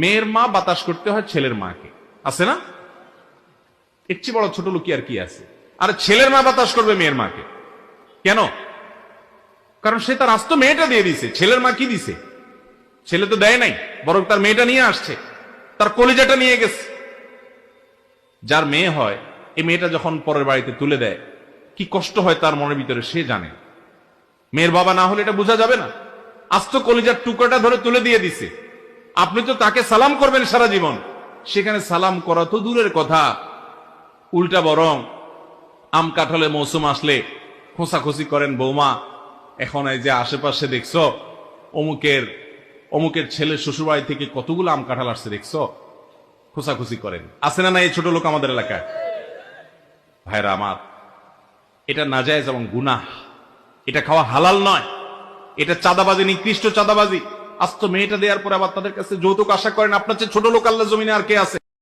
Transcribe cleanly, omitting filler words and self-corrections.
মেয়ের মা বাতাস করতে হয় ছেলের মাকে, আছে না? এর চেয়ে বড় ছোট লোক কি আর কি আছে? আর ছেলের মা বাতাস করবে মেয়ের মাকে কেন? কারণ সে তার আস্ত মেয়েটা দিয়ে দিছে, ছেলের মা কি দিছে? ছেলে তো দেয় নাই, বরং তার মেয়েটা নিয়ে আসছে, তার কলিজাটা নিয়ে গেছে। যার মেয়ে হয়, এই মেয়েটা যখন পরের বাড়িতে তুলে দেয় কি কষ্ট হয় তার মনের ভিতরে সে জানে। মেয়ের বাবা না হলে এটা বোঝা যাবে না। আস্ত কলিজার টুকরাটা ধরে তুলে দিয়ে দিছে, আপনি তো তাকে সালাম করবেন সারা জীবন, সেখানে সালাম করা তো দূরের কথা, উল্টা বরং আম কাঁঠালে মৌসুম আসলে খোঁচাখুচি করেন, বৌমা এখন এই যে আশেপাশে দেখছো অমুকের ছেলে শ্বশুরবাড়ি থেকে কতগুলো আম কাঁঠাল আসছে দেখছো, খোঁচাখুচি করেন। আছে না না এই ছোট লোক আমাদের এলাকায়? ভাইরা আমার, এটা নাজায়েজ এবং গুনাহ, এটা খাওয়া হালাল নয়, এটা চাঁদাবাজি, নিকৃষ্ট চাঁদাবাজি। আস্ত মেয়েটা দেওয়ার পরে আবার তাদের কাছে যৌতুক আশা করেন, আপনার চেয়ে ছোট লোক আল্লাহ জমিনে আর কে আছে?